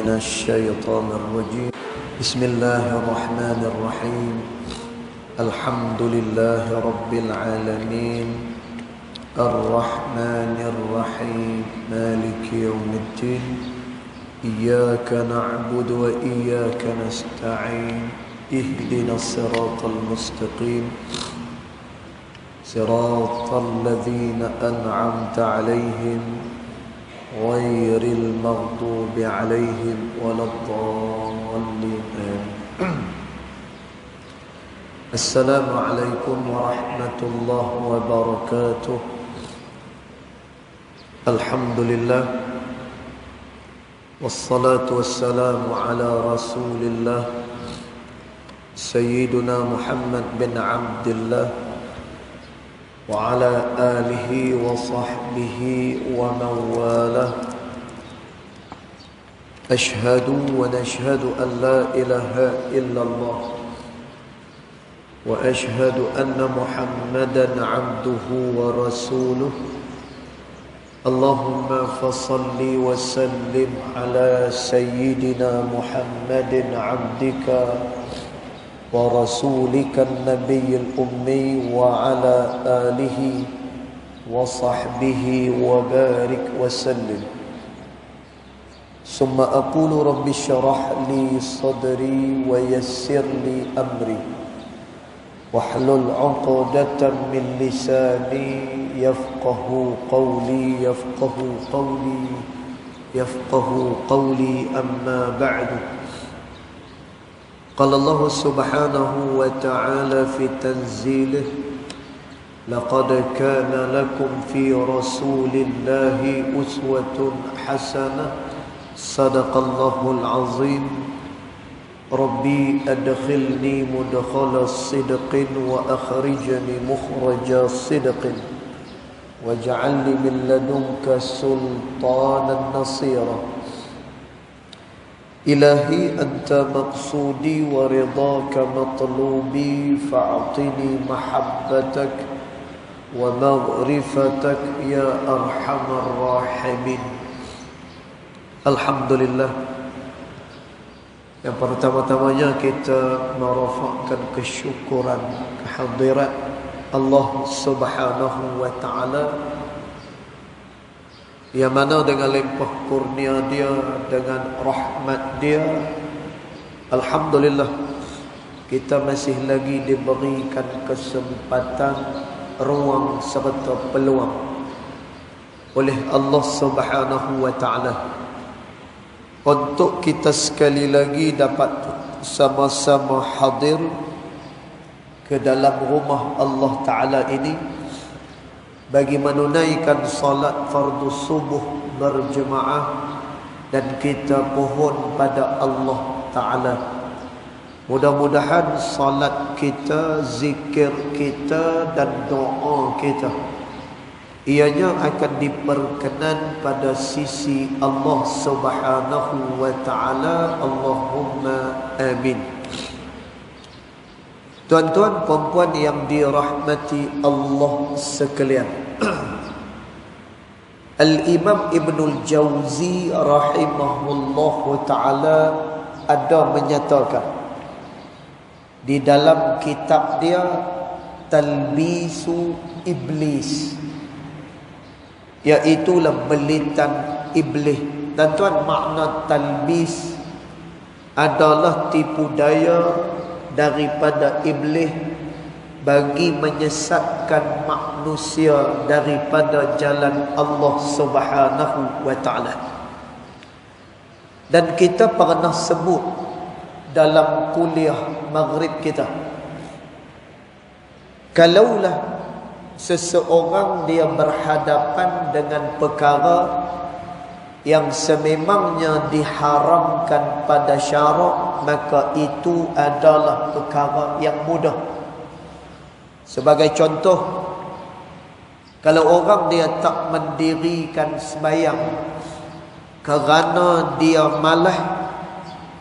من الشيطان الرجيم. بسم الله الرحمن الرحيم. الحمد لله رب العالمين الرحمن الرحيم مالك يوم الدين. إياك نعبد وإياك نستعين. اهدنا الصراط المستقيم صراط الذين أنعمت عليهم غير المغضوب عليهم ولا الضالين. السلام عليكم ورحمة الله وبركاته. الحمد لله والصلاة والسلام على رسول الله سيدنا محمد بن عبد الله وعلى آله وصحبه ومن والاه. أشهد ونشهد أن لا إله إلا الله وأشهد أن محمدا عبده ورسوله. اللهم فصل وسلم على سيدنا محمد عبدك ورسولك النبي الأمي وعلى آله وصحبه وبارك وسلم. ثم أقول رب اشرح لي صدري ويسر لي أمري واحلل عقدة من لساني يفقه قولي أما بعد. قال الله سبحانه وتعالى في تنزيله: لقد كان لكم في رسول الله أسوة حسنة. صدق الله العظيم. ربي أدخلني مدخل الصدق وأخرجني مخرج الصدق واجعل لي من لدنك سلطانا نصيرا. إلهي أنت مقصودي ورضاك مطلوبي فأعطني محبتك ومغرفتك يا أرحم الراحمين. Alhamdulillah. Yang pertama-tamanya kita merafakkan kesyukuran kehadirat Allah Subhanahu wa ta'ala, yang mana dengan limpah kurnia dia, dengan rahmat dia, alhamdulillah kita masih lagi diberikan kesempatan, ruang serta peluang oleh Allah Subhanahu wa ta'ala untuk kita sekali lagi dapat sama-sama hadir ke dalam rumah Allah Ta'ala ini bagi menunaikan salat fardu subuh berjemaah, dan kita pohon pada Allah Ta'ala mudah-mudahan salat kita, zikir kita dan doa kita ianya akan diperkenan pada sisi Allah Subhanahu wa ta'ala. Allahumma amin. Tuan-tuan, puan-puan yang dirahmati Allah sekalian, Al-Imam Ibnul Jauzi rahimahullahu ta'ala ada menyatakan di dalam kitab dia Talbisu Iblis, iaitulah belitan iblis. Dan tuan, makna talbis adalah tipu daya daripada iblis bagi menyesatkan manusia daripada jalan Allah Subhanahu wa ta'ala. Dan kita pernah sebut dalam kuliah maghrib kita, kalaulah seseorang dia berhadapan dengan perkara yang sememangnya diharamkan pada syarak, maka itu adalah perkara yang mudah. Sebagai contoh, kalau orang dia tak mendirikan sembahyang kerana dia malas,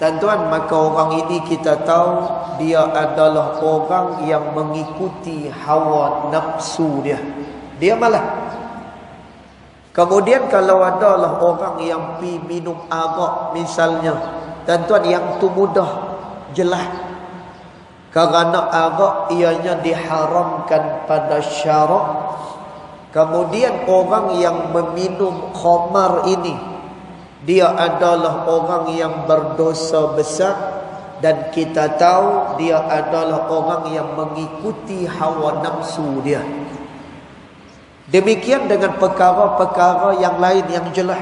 tuan-tuan, maka orang ini kita tahu dia adalah orang yang mengikuti hawa nafsu dia. Dia malas. Kemudian kalau adalah orang yang pi minum arak misalnya, tuan-tuan, yang tu mudah jelas. Kerana arak ianya diharamkan pada syarak. Kemudian orang yang meminum khamar ini, dia adalah orang yang berdosa besar. Dan kita tahu dia adalah orang yang mengikuti hawa nafsu dia. Demikian dengan perkara-perkara yang lain yang jelas.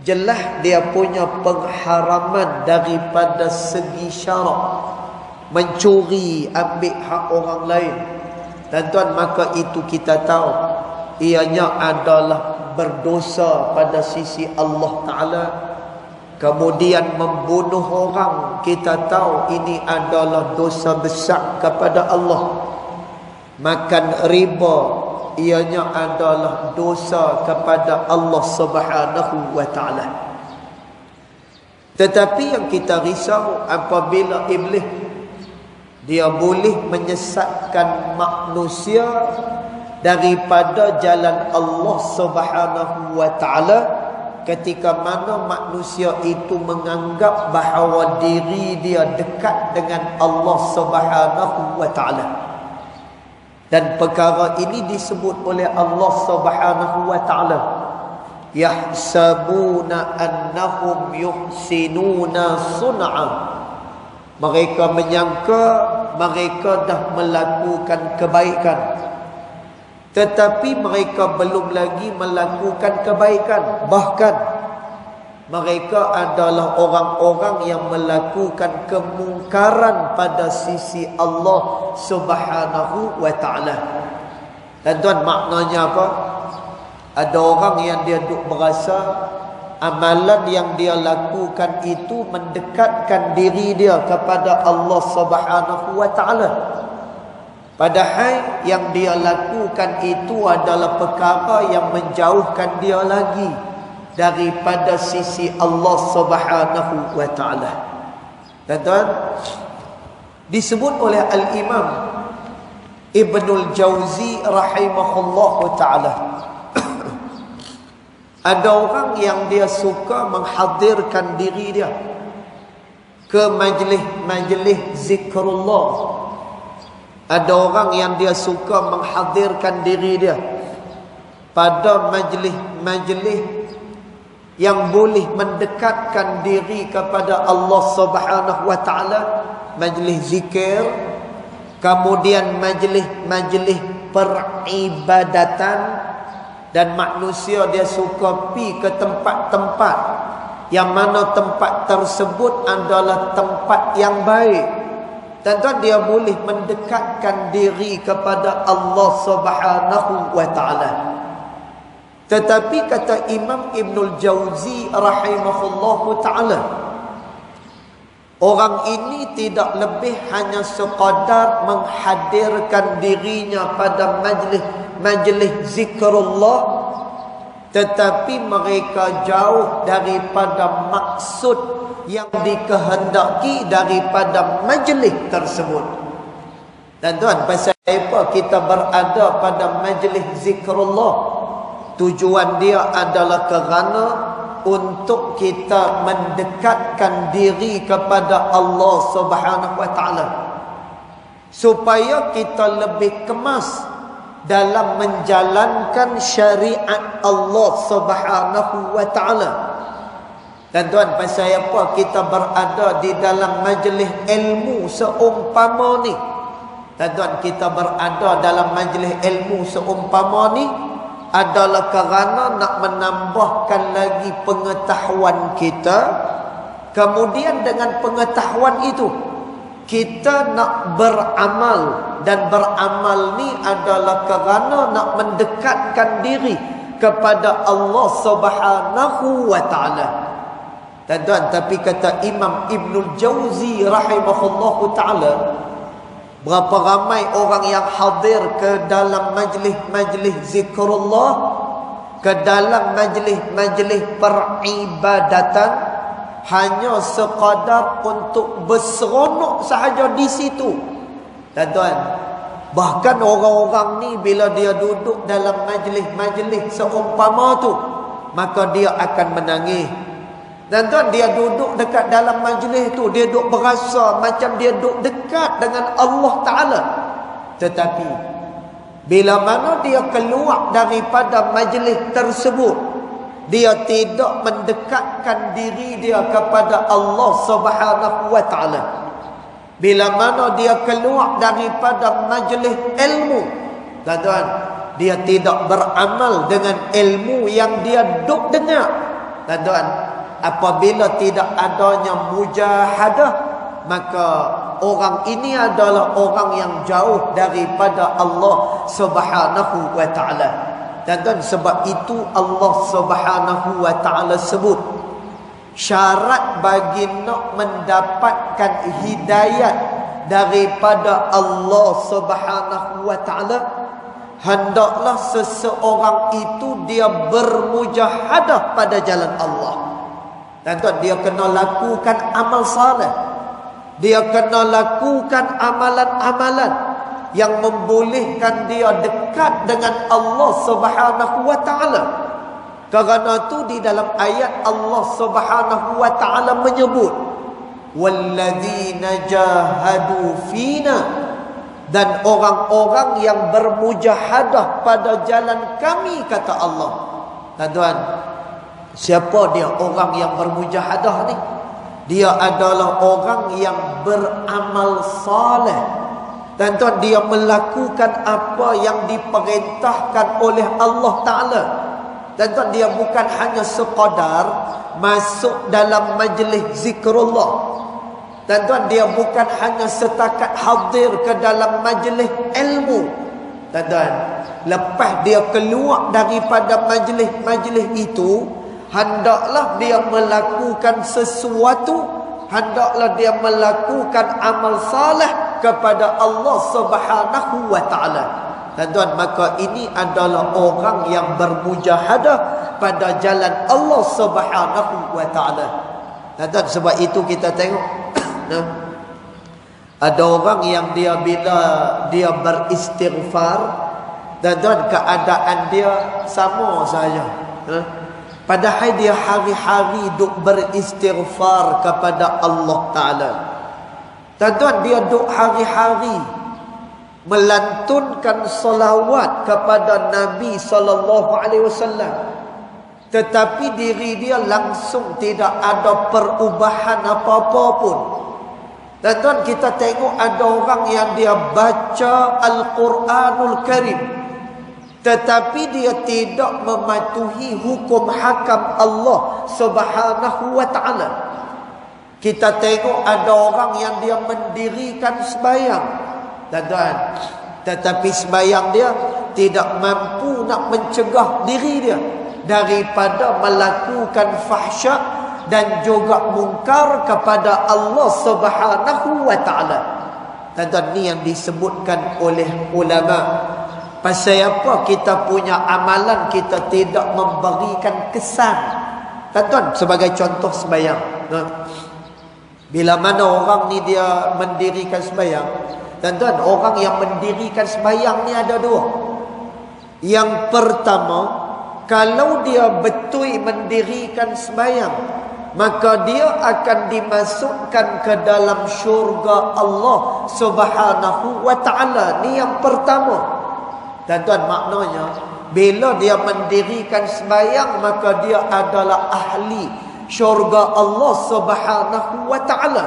Jelas dia punya pengharaman daripada segi syarak. Mencuri, ambil hak orang lain. Dan tuan, maka itu kita tahu ianya adalah berdosa pada sisi Allah Ta'ala. Kemudian membunuh orang, kita tahu ini adalah dosa besar kepada Allah. Makan riba, ianya adalah dosa kepada Allah Subhanahu wa Ta'ala. Tetapi yang kita risau apabila iblis dia boleh menyesatkan manusia daripada jalan Allah Subhanahu wa Ta'ala, ketika mana manusia itu menganggap bahawa diri dia dekat dengan Allah Subhanahu wa Ta'ala. Dan perkara ini disebut oleh Allah Subhanahu wa Ta'ala, yahsabuna annahum yuhsinuna sun'a. Mereka menyangka mereka dah melakukan kebaikan, tetapi mereka belum lagi melakukan kebaikan. Bahkan mereka adalah orang-orang yang melakukan kemungkaran pada sisi Allah Subhanahu wa Ta'ala. Dan tuan, maknanya apa? Ada orang yang dia duk berasa amalan yang dia lakukan itu mendekatkan diri dia kepada Allah Subhanahu wa Ta'ala. Padahal yang dia lakukan itu adalah perkara yang menjauhkan dia lagi daripada sisi Allah Subhanahu wa Ta'ala. Tuan-tuan, disebut oleh Al-Imam Ibnul Jauzi rahimahullahu ta'ala, ada orang yang dia suka menghadirkan diri dia ke majlis-majlis zikrullah. Ada orang yang dia suka menghadirkan diri dia pada majlis-majlis yang boleh mendekatkan diri kepada Allah Subhanahu wa Ta'ala, majlis zikir, kemudian majlis-majlis peribadatan. Dan manusia dia suka pi ke tempat-tempat yang mana tempat tersebut adalah tempat yang baik. Tuan-tuan, dia boleh mendekatkan diri kepada Allah Subhanahu wa Ta'ala. Tetapi kata Imam Ibnul Jauzi rahimahullahu ta'ala, orang ini tidak lebih hanya sekadar menghadirkan dirinya pada majlis zikrullah, tetapi mereka jauh daripada maksud yang dikehendaki daripada majlis tersebut. Dan tuan, pasal apa kita berada pada majlis zikrullah? Tujuan dia adalah kerana untuk kita mendekatkan diri kepada Allah Subhanahu wa Ta'ala, supaya kita lebih kemas dalam menjalankan syariat Allah Subhanahu wa Ta'ala. Dan tuan, pasal apa kita berada di dalam majlis ilmu seumpama ni? Dan tuan, kita berada dalam majlis ilmu seumpama ni adalah kerana nak menambahkan lagi pengetahuan kita. Kemudian dengan pengetahuan itu kita nak beramal, dan beramal ni adalah kerana nak mendekatkan diri kepada Allah Subhanahu wa Ta'ala. Tuan-tuan, tapi kata Imam Ibnul Jauzi rahimahullahu ta'ala, berapa ramai orang yang hadir ke dalam majlis-majlis zikrullah, ke dalam majlis-majlis peribadatan, hanya sekadar untuk berseronok sahaja di situ. Tuan-tuan, Bahkan orang-orang ni bila dia duduk dalam majlis-majlis seumpama tu, maka dia akan menangis. Dan tuan, dia duduk dekat dalam majlis tu, dia duduk berasa macam dia duduk dekat dengan Allah Ta'ala. Tetapi bila mana dia keluar daripada majlis tersebut, dia tidak mendekatkan diri dia kepada Allah Subhanahu wa Ta'ala. Bila mana dia keluar daripada majlis ilmu, tuan-tuan, dia tidak beramal dengan ilmu yang dia duk dengar. Tuan-tuan, apabila tidak adanya mujahadah, maka orang ini adalah orang yang jauh daripada Allah Subhanahu wa Ta'ala. Tuan-tuan, sebab itu Allah Subhanahu wa Ta'ala sebut syarat bagi nak mendapatkan hidayat daripada Allah Subhanahu wa Ta'ala, hendaklah seseorang itu dia bermujahadah pada jalan Allah. Tuan-tuan, dia kena lakukan amal saleh. Dia kena lakukan amalan-amalan yang membolehkan dia dekat dengan Allah Subhanahu wa Ta'ala. Kerana itu di dalam ayat Allah Subhanahu wa Ta'ala menyebut walladzina jahadu fina, dan orang-orang yang bermujahadah pada jalan kami, kata Allah. Tuan-tuan, siapa dia orang yang bermujahadah ni? Dia adalah orang yang beramal saleh. Tuan-tuan, dia melakukan apa yang diperintahkan oleh Allah Ta'ala. Tuan-tuan, dia bukan hanya sekadar masuk dalam majlis zikrullah. Tuan-tuan, dia bukan hanya setakat hadir ke dalam majlis ilmu. Tuan-tuan, lepas dia keluar daripada majlis-majlis itu, hendaklah dia melakukan sesuatu, hendaklah dia melakukan amal saleh kepada Allah Subhanahu wa Ta'ala. Tuan-tuan, maka ini adalah orang yang bermujahadah pada jalan Allah Subhanahu wa Ta'ala. Tuan-tuan, sebab itu kita tengok ada orang yang dia bila dia beristighfar, tuan-tuan, keadaan dia sama saja. Padahal dia hari-hari duk beristighfar kepada Allah Ta'ala. Tuan-tuan, dia duk hari-hari melantunkan salawat kepada Nabi SAW, tetapi diri dia langsung tidak ada perubahan apa-apa pun. Tuan-tuan, kita tengok ada orang yang dia baca Al-Quranul Karim, tetapi dia tidak mematuhi hukum hakam Allah Subhanahu wa Ta'ala. Kita tengok ada orang yang dia mendirikan sembahyang, tuan-tuan, tetapi sembahyang dia tidak mampu nak mencegah diri dia daripada melakukan fahsyak dan juga mungkar kepada Allah Subhanahu wa Ta'ala. Tuan-tuan, ni yang disebutkan oleh ulama. Pasal apa kita punya amalan kita tidak memberikan kesan? Tuan-tuan, sebagai contoh sembahyang, bila mana orang ni dia mendirikan sembahyang, tuan-tuan, orang yang mendirikan sembahyang ni ada dua. Yang pertama, kalau dia betul mendirikan sembahyang, maka dia akan dimasukkan ke dalam syurga Allah Subhanahu wa Ta'ala. Ni yang pertama. Tuan-tuan, maknanya bila dia mendirikan sembahyang, maka dia adalah ahli syurga Allah Subhanahu wa Ta'ala.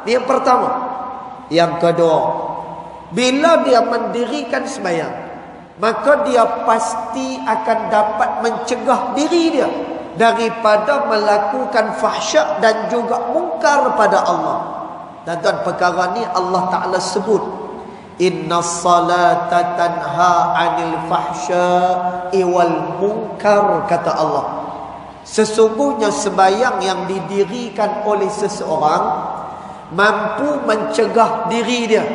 Ni yang pertama. Yang kedua, bila dia mendirikan sembahyang, maka dia pasti akan dapat mencegah diri dia daripada melakukan fahsyak dan juga mungkar pada Allah. Tuan-tuan, perkara ni Allah Ta'ala sebut innas salata tanha 'anil fahsya'i wal munkar, kata Allah. Sesungguhnya sembahyang yang didirikan oleh seseorang mampu mencegah diri dia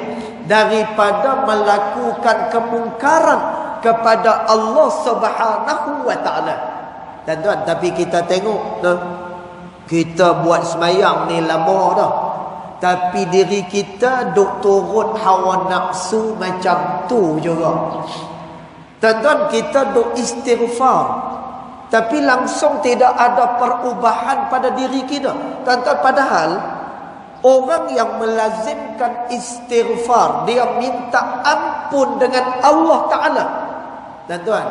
daripada melakukan kemungkaran kepada Allah Subhanahu wa Ta'ala. Tuan-tuan, tapi kita tengok kita buat sembahyang ni lama dah, tapi diri kita duk turun hawa nafsu macam tu juga. Tuan-tuan, kita duk istighfar, tapi langsung tidak ada perubahan pada diri kita. Tuan-tuan, padahal orang yang melazimkan istighfar, dia minta ampun dengan Allah Ta'ala, tuan-tuan,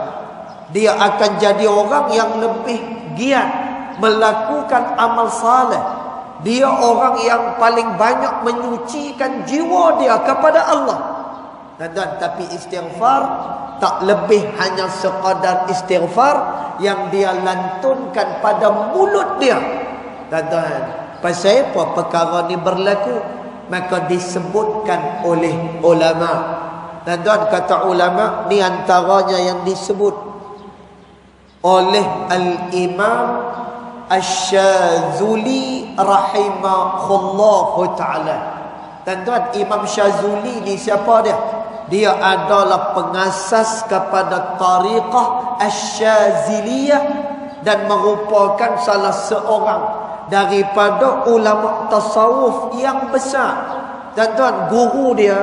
dia akan jadi orang yang lebih giat melakukan amal saleh. Dia orang yang paling banyak menyucikan jiwa dia kepada Allah. Dan tapi istighfar tak lebih hanya sekadar istighfar yang dia lantunkan pada mulut dia. Dan pasal apa perkara ni berlaku? Maka disebutkan oleh ulama. Dan kata ulama ni antaranya yang disebut oleh Al-Imam Asy-Syadzuli rahimahullahu ta'ala. Tuan-tuan, Imam Syadzuli ni siapa dia? Dia adalah pengasas kepada tariqah Asy-Syadziliyah dan merupakan salah seorang daripada ulama tasawuf yang besar. Tuan-tuan, guru dia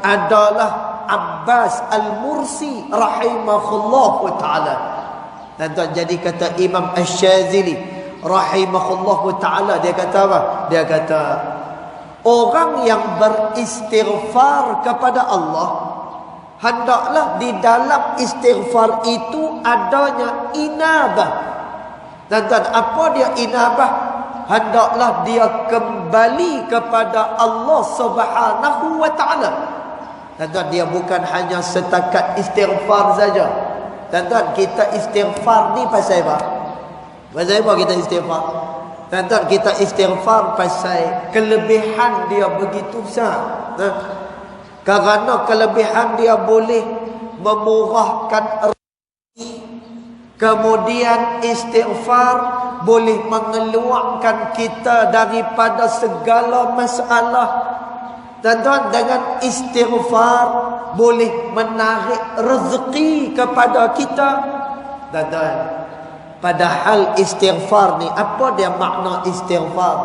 adalah Abbas Al-Mursi rahimahullahu ta'ala. Tuan-tuan, jadi kata Imam Asy-Syadzili rahimahullahu ta'ala, dia kata apa? Dia kata orang yang beristighfar kepada Allah, hendaklah di dalam istighfar itu adanya inabah. Tuan-tuan, apa dia inabah? Hendaklah dia kembali kepada Allah Subhanahu wa ta'ala. Tuan-tuan, dia bukan hanya setakat istighfar saja. Tuan-tuan, kita istighfar ni pasal apa? Pasal apa kita istighfar? Tuan-tuan, kita istighfar pasal kelebihan dia begitu besar. Kerana kelebihan dia boleh memurahkan rezeki. Kemudian istighfar boleh mengeluarkan kita daripada segala masalah. Tuan-tuan, dengan istighfar boleh menarik rezeki kepada kita. Tuan-tuan, padahal istighfar ni, apa dia makna istighfar?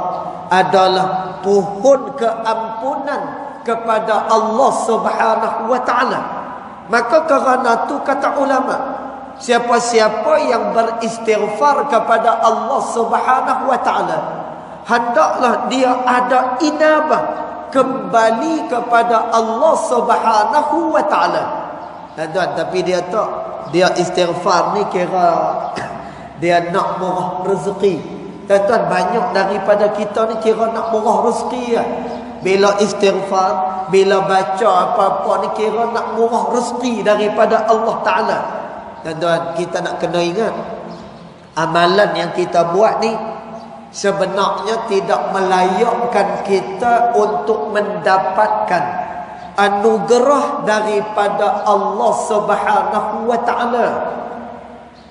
Adalah pohon keampunan kepada Allah Subhanahu wa ta'ala. Maka kerana tu kata ulama, siapa-siapa yang beristighfar kepada Allah Subhanahu wa ta'ala, hendaklah dia ada inabah, kembali kepada Allah Subhanahu wa ta'ala. Tuan-tuan, tapi dia tak, dia istighfar ni kira dia nak murah rezeki. Tuan-tuan, banyak daripada kita ni kira nak murah rezeki ya. Bila istighfar, bila baca apa-apa ni kira nak murah rezeki daripada Allah Ta'ala. Tuan-tuan, kita nak kena ingat, amalan yang kita buat ni sebenarnya tidak melayakkan kita untuk mendapatkan anugerah daripada Allah Subhanahu wa ta'ala.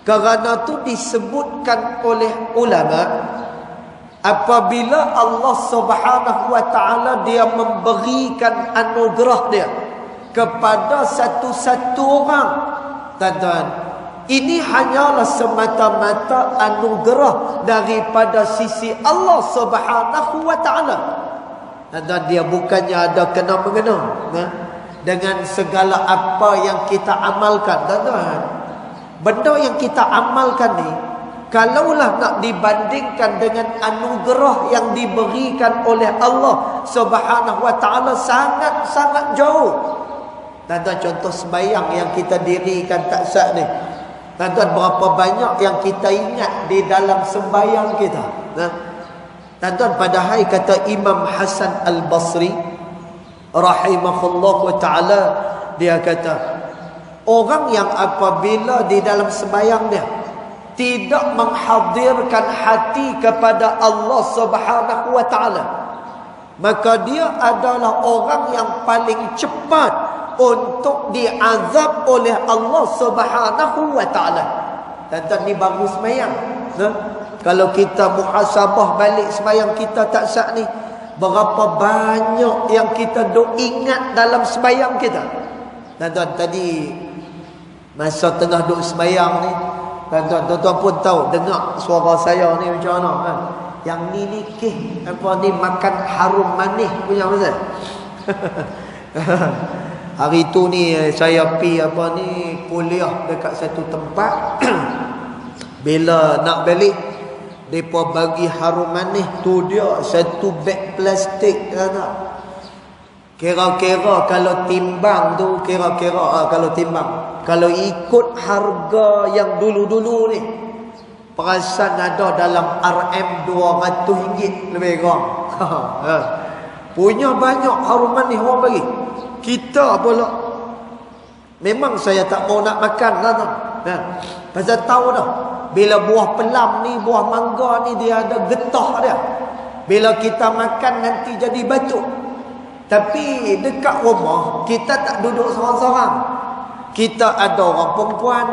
Kerana tu disebutkan oleh ulama, apabila Allah Subhanahu wa ta'ala dia memberikan anugerah dia kepada satu-satu orang, tuan-tuan, ini hanyalah semata-mata anugerah daripada sisi Allah Subhanahu wa ta'ala. Dan dia bukannya ada kena-mengena dengan segala apa yang kita amalkan. Tuan-tuan, benda yang kita amalkan ni, kalaulah nak dibandingkan dengan anugerah yang diberikan oleh Allah Subhanahu wa ta'ala, sangat-sangat jauh. Tuan-tuan, contoh sembahyang yang kita dirikan tak sah ni, tuan-tuan, berapa banyak yang kita ingat di dalam sembahyang kita. Tuan-tuan, padahal kata Imam Hasan Al-Basri rahimahullahu ta'ala, dia kata orang yang apabila di dalam sembahyang dia tidak menghadirkan hati kepada Allah Subhanahu wa ta'ala, maka dia adalah orang yang paling cepat untuk diazab oleh Allah Subhanahu wa ta'ala. Tuan-tuan, ni baru sembahyang. Kalau kita muhasabah balik sembahyang kita tak sah ni, berapa banyak yang kita duk ingat dalam sembahyang kita. Tuan-tuan, tadi masa tengah duk sembahyang ni, tuan-tuan pun tahu, dengar suara saya ni macam mana kan? Yang ni apa ni makan harum manis punya Ustaz. Hari tu ni saya pi apa ni kuliah dekat satu tempat. Bila nak balik depa bagi harum manis tu dia satu beg plastik anak. Kira-kira kalau timbang tu kalau timbang, kalau ikut harga yang dulu-dulu ni, perasan ada dalam RM RM200 lebih kurang. Punya banyak harum manis orang bagi. Kita pula memang saya tak mau nak makan lah tu. Pasal tahu dah, bila buah pelam ni, buah mangga ni dia ada getah dia. Bila kita makan nanti jadi batuk. Tapi dekat rumah kita tak duduk seorang-seorang. Kita ada orang perempuan,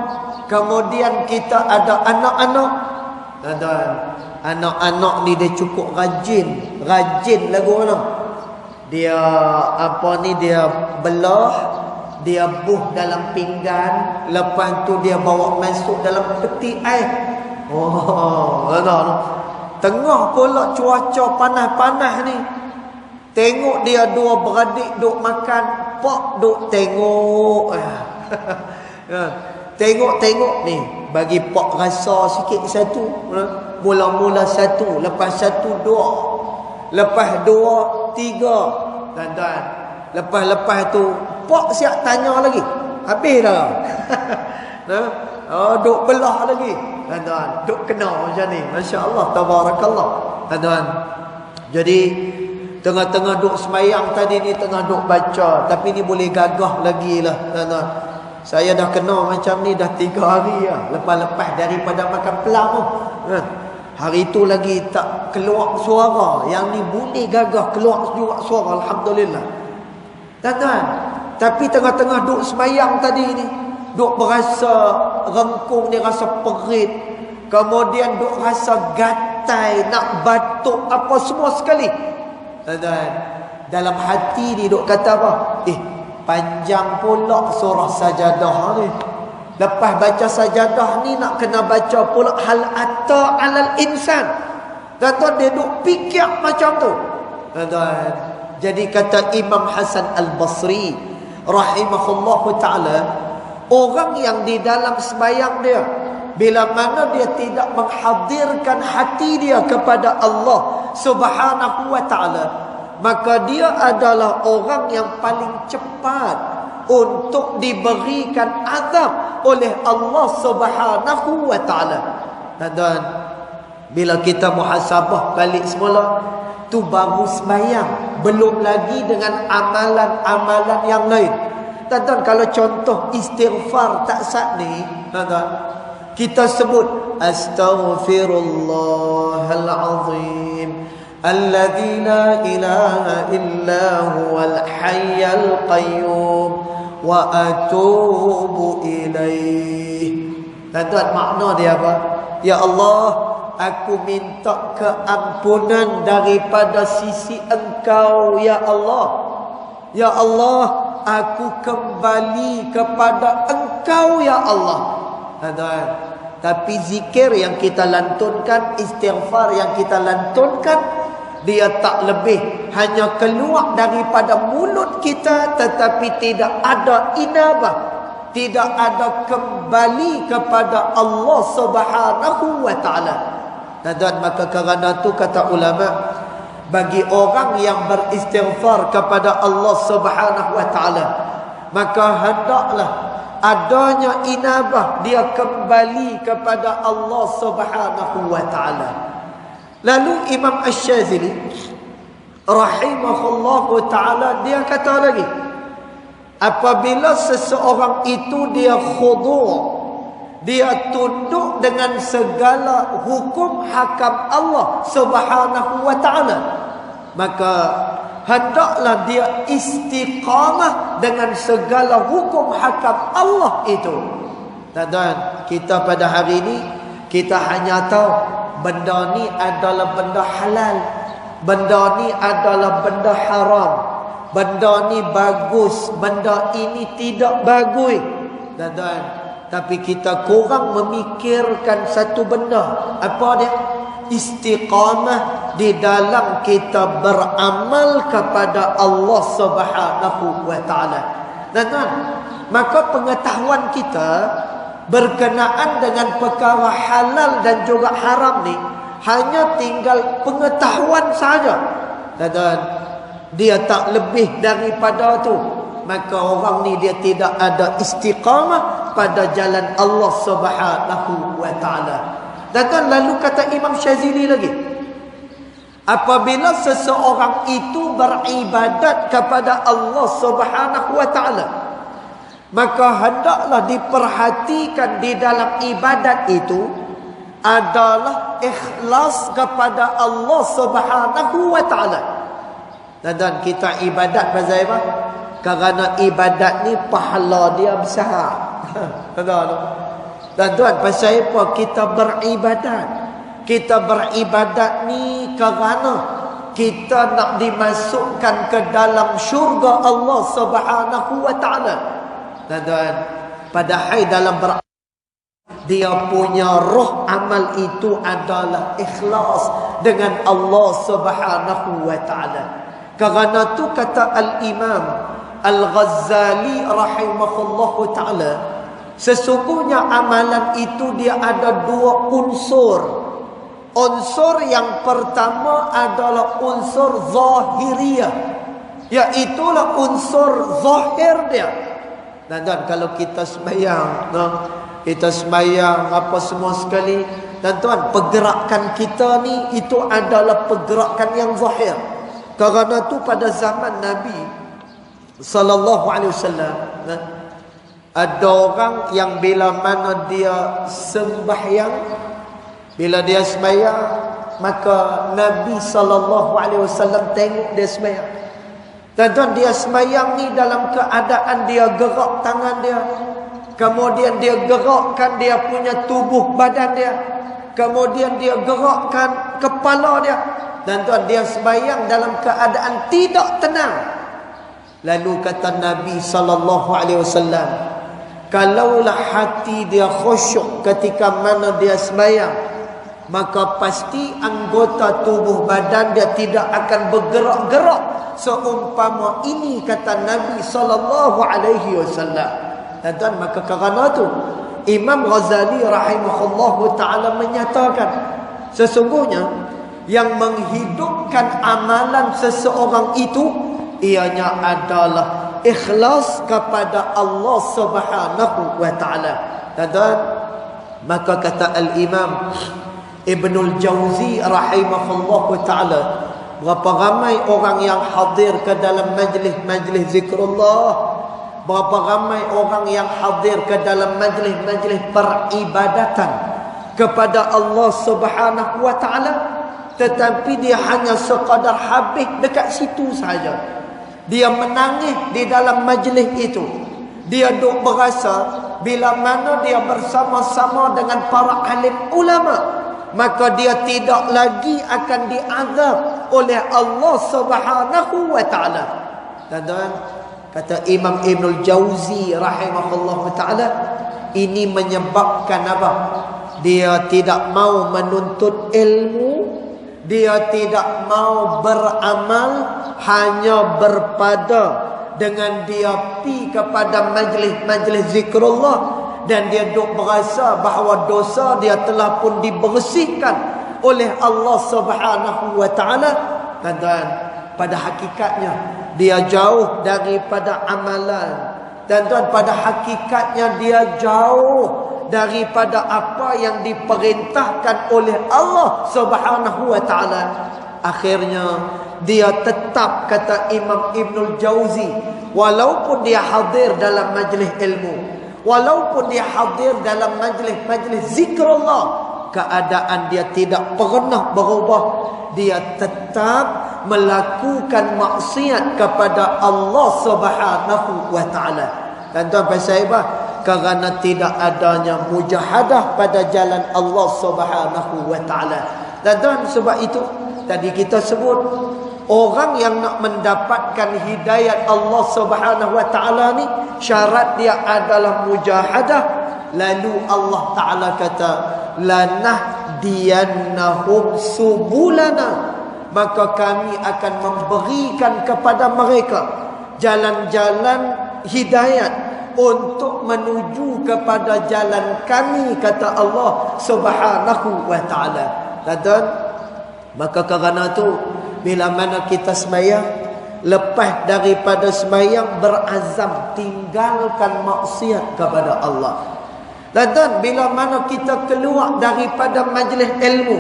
kemudian kita ada anak-anak. Dan anak-anak ni dia cukup rajin lagu mana. Dia apa ni, dia belah, dia buh dalam pinggan, lepas tu dia bawa masuk dalam peti air. Tengah pula cuaca panas-panas ni, tengok dia dua beradik duk makan, pak duk tengok. Tengok ni, bagi pak rasa sikit satu. Mula-mula satu, lepas satu dua, lepas dua tiga. Dan lepas tu pak siap tanya lagi. Habis dah. Duk belah lagi. Dan duk kena macam ni. Masya-Allah, tabarakallah. Dan jadi tengah-tengah duk semayang tadi ni, tengah duk baca, tapi ni boleh gagah lagi lah. Saya dah kena macam ni dah 3 hari lah, lepas-lepas daripada makan pelam tu. Hari tu lagi tak keluar suara. Yang ni boleh gagah keluar juga suara, alhamdulillah. Tuan-tuan, tapi tengah-tengah duk semayang tadi ni, duk berasa rengkung ni, rasa perit, kemudian duk rasa gatai, nak batuk apa semua sekali. Dan dalam hati ni duk kata apa? Panjang pula surah sajadah ni. Lepas baca sajadah ni nak kena baca pula hal ata alal insan. Dan dia duk fikir macam tu. Dan jadi kata Imam Hasan Al-Basri rahimahullahu ta'ala, orang yang di dalam sembahyang dia, bila mana dia tidak menghadirkan hati dia kepada Allah Subhanahu wa ta'ala, maka dia adalah orang yang paling cepat untuk diberikan azab oleh Allah Subhanahu wa ta'ala. Dan bila kita muhasabah balik semula, tu baru sembahyang, belum lagi dengan amalan-amalan yang lain. Dan kalau contoh istighfar tak sah ni, kita sebut astaghfirullahal azim alladzi la ilaha illa huwal hayyul qayyum wa atubu ilaih. Tuan-tuan, makna dia apa? Ya Allah, aku minta keampunan daripada sisi Engkau, ya Allah. Ya Allah, aku kembali kepada Engkau, ya Allah. Tuan-tuan, tapi zikir yang kita lantunkan, istighfar yang kita lantunkan, dia tak lebih hanya keluar daripada mulut kita, tetapi tidak ada inabah, tidak ada kembali kepada Allah Subhanahu wa ta'ala. Dan maka kerana tu kata ulama, bagi orang yang beristighfar kepada Allah Subhanahu wa ta'ala, maka hendaklah adanya inabah, dia kembali kepada Allah Subhanahu wa ta'ala. Lalu Imam Asy-Syadzili rahimahullahu ta'ala, dia kata lagi, apabila seseorang itu dia khudu', dia tunduk dengan segala hukum hakam Allah Subhanahu wa ta'ala, maka hendaklah dia istiqamah dengan segala hukum hakam Allah itu. Dan kita pada hari ini, kita hanya tahu benda ni adalah benda halal, benda ni adalah benda haram, benda ni bagus, benda ini tidak bagus. Dan tapi kita kurang memikirkan satu benda. Apa dia? istiqamah di dalam kita beramal kepada Allah Subhanahu wa taala. Dan maka pengetahuan kita berkenaan dengan perkara halal dan juga haram ni hanya tinggal pengetahuan saja. Dan dia tak lebih daripada tu. Maka orang ni dia tidak ada istiqamah pada jalan Allah Subhanahu wa taala. Dan lalu kata Imam Syazili lagi, apabila seseorang itu beribadat kepada Allah Subhanahu wa taala, maka hendaklah diperhatikan di dalam ibadat itu adalah ikhlas kepada Allah Subhanahu wa taala. Dan kita ibadat pasal apa? Kerana ibadat ni pahala dia besar. Dan tuan, pasal apa kita beribadat? Kita beribadat ni kerana kita nak dimasukkan ke dalam syurga Allah Subhanahu wa taala. Dan tuan, padahal dalam dia punya roh amal itu adalah ikhlas dengan Allah Subhanahu wa taala. Kerana tu kata Al-Imam Al-Ghazali rahimahullahu ta'ala, sesungguhnya amalan itu dia ada dua unsur. Unsur yang pertama adalah unsur zahiriyah, iaitulah unsur zahir dia. Dan kalau kita sembahyang, kita sembahyang apa semua sekali, dan tuan, pergerakan kita ni itu adalah pergerakan yang zahir. Kerana tu pada zaman Nabi sallallahu alaihi wasallam, ada orang yang bila mana dia sembahyang, bila dia sembahyang, maka Nabi sallallahu alaihi wasallam tengok dia sembahyang. Dan dia sembahyang ni dalam keadaan dia gerak tangan dia, kemudian dia gerakkan dia punya tubuh badan dia, kemudian dia gerakkan kepala dia. Dan tuan, dia sembahyang dalam keadaan tidak tenang. Lalu kata Nabi sallallahu alaihi wasallam, kalaulah hati dia khusyuk ketika mana dia sembahyang, maka pasti anggota tubuh badan dia tidak akan bergerak-gerak seumpama ini, kata Nabi sallallahu alaihi wasallam. Dan tuan, maka kerana tu Imam Ghazali rahimahullahu taala menyatakan, sesungguhnya yang menghidupkan amalan seseorang itu ianya adalah ikhlas kepada Allah Subhanahu wa taala. Dan maka kata Al-Imam Ibnul Jauzi rahimahullahu taala, berapa ramai orang yang hadir ke dalam majlis-majlis zikrullah, berapa ramai orang yang hadir ke dalam majlis-majlis peribadatan kepada Allah Subhanahu wa taala, tetapi dia hanya sekadar habis dekat situ saja. Dia menangis di dalam majlis itu. Dia duk berasa bila mana dia bersama-sama dengan para alim ulama, maka dia tidak lagi akan diazab oleh Allah Subhanahu wa taala. Dan kata Imam Ibnul Jauzi rahimahullah taala, ini menyebabkan apa? Dia tidak mau menuntut ilmu, dia tidak mau beramal, hanya berpada dengan dia pi kepada majlis-majlis zikrullah, dan dia duk berasa bahawa dosa dia telah pun dibersihkan oleh Allah Subhanahu wa taala. Dan pada hakikatnya dia jauh daripada amalan. Dan pada hakikatnya dia jauh daripada apa yang diperintahkan oleh Allah Subhanahu wa taala. Akhirnya dia tetap, kata Imam Ibnul Jauzi, walaupun dia hadir dalam majlis ilmu, walaupun dia hadir dalam majlis-majlis zikrullah, keadaan dia tidak pernah berubah. Dia tetap melakukan maksiat kepada Allah Subhanahu wa taala. Dan tuan, pasal apa? Kerana tidak adanya mujahadah pada jalan Allah Subhanahu wa taala. Dan tuan, sebab itu tadi kita sebut, orang yang nak mendapatkan hidayat Allah Subhanahu wa taala ni, syarat dia adalah mujahadah. Lalu Allah Taala kata, lanahdiyannahum subulana, maka kami akan memberikan kepada mereka jalan-jalan hidayat untuk menuju kepada jalan kami, kata Allah Subhanahu wa ta'ala. Dan maka kerana tu, bila mana kita sembahyang, lepas daripada sembahyang berazam tinggalkan maksiat kepada Allah. Dan bila mana kita keluar daripada majlis ilmu,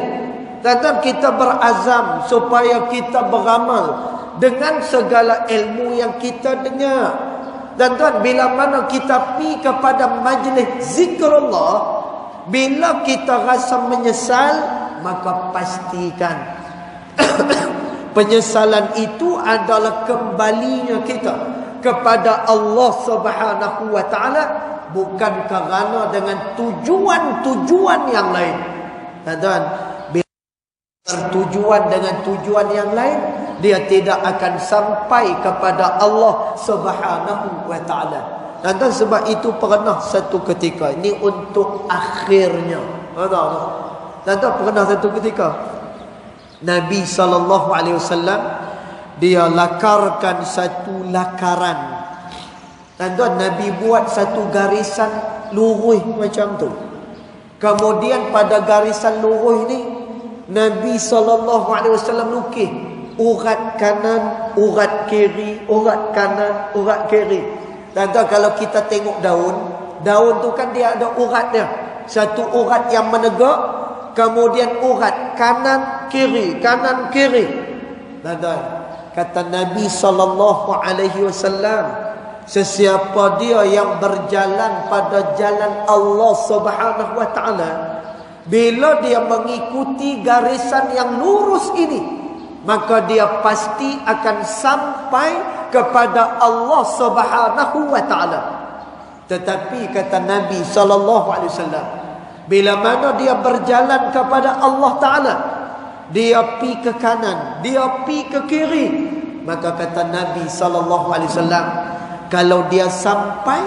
dan kita berazam supaya kita beramal dengan segala ilmu yang kita dengar. Dan tuan, bila mana kita pergi kepada majlis zikrullah, bila kita rasa menyesal, maka pastikan penyesalan itu adalah kembalinya kita kepada Allah Subhanahu wa ta'ala, bukan kerana dengan tujuan-tujuan yang lain. Dan bila bertujuan dengan tujuan yang lain, dia tidak akan sampai kepada Allah Subhanahu wa ta'ala. Dan sebab itu pernah satu ketika, ini untuk akhirnya, dan pernah satu ketika Nabi SAW dia lakarkan satu lakaran. Dan Nabi buat satu garisan lurus macam tu. Kemudian pada garisan lurus ni, Nabi SAW lukis urat kanan, urat kiri, urat kanan, urat kiri. Dan kalau kita tengok daun tu kan dia ada urat dia. Satu urat yang menegak, kemudian urat kanan kiri, kanan kiri. Dan kata Nabi SAW, sesiapa dia yang berjalan pada jalan Allah Subhanahu wa ta'ala, bila dia mengikuti garisan yang lurus ini, maka dia pasti akan sampai kepada Allah Subhanahu wa ta'ala. Tetapi kata Nabi SAW, bila mana dia berjalan kepada Allah Ta'ala, dia pi ke kanan, dia pi ke kiri, maka kata Nabi SAW, kalau dia sampai,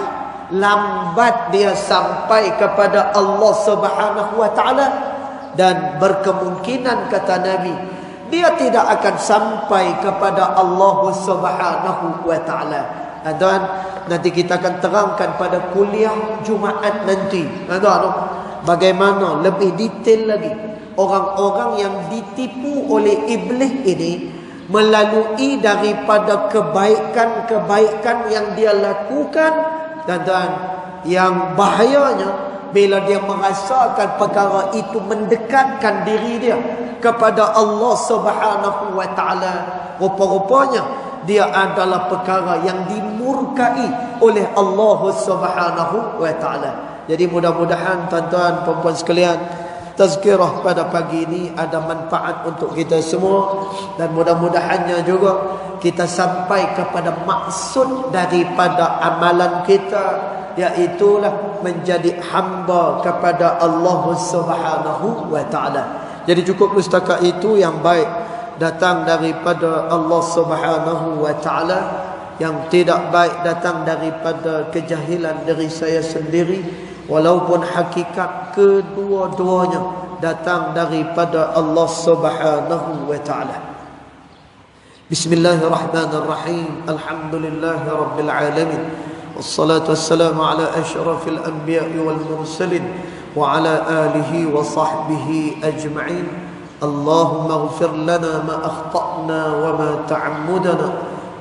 lambat dia sampai kepada Allah Subhanahu wa ta'ala. Dan berkemungkinan, kata Nabi, dia tidak akan sampai kepada Allah Subhanahu wa ta'ala. Dan nanti kita akan terangkan pada kuliah Jumaat nanti, bagaimana lebih detail lagi orang-orang yang ditipu oleh iblis ini melalui daripada kebaikan-kebaikan yang dia lakukan. Dan yang bahayanya, bila dia merasakan perkara itu mendekatkan diri dia kepada Allah Subhanahu wa ta'ala, rupa-rupanya dia adalah perkara yang dimurkai oleh Allah Subhanahu wa ta'ala. Jadi mudah-mudahan tuan-tuan puan-puan sekalian, tazkirah pada pagi ini ada manfaat untuk kita semua. Dan mudah-mudahannya juga kita sampai kepada maksud daripada amalan kita, iaitulah menjadi hamba kepada Allah Subhanahu wa ta'ala. Jadi cukup setakat itu yang baik datang daripada Allah Subhanahu wa ta'ala, yang tidak baik datang daripada kejahilan dari saya sendiri, walaupun hakikat kedua-duanya datang daripada Allah Subhanahu wa ta'ala. Bismillahirrahmanirrahim. Alhamdulillahi rabbil alamin. Wassalatu wassalamu ala asyrafil anbiya'i wal mursalin wa ala alihi wa sahbihi ajma'in. Allahumma ighfir lana ma akhta'na wa ma ta'ammudana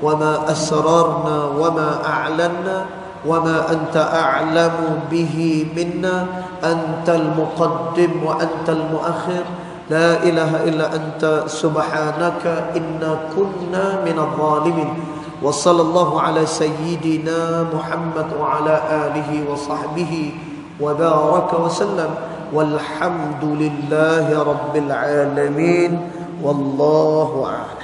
wa ma asrarna wa ma a'lanna wa ma anta a'lamu bihi minna, antal muqaddim wa antal muakhir, la ilaha illa anta subhanaka inna kunna minadh dhalimin. Wa sallallahu ala sayyidina Muhammad wa ala alihi wa sahbihi wa baraka wa sallam. Walhamdulillahi rabbil alamin. Wallahu a'lam.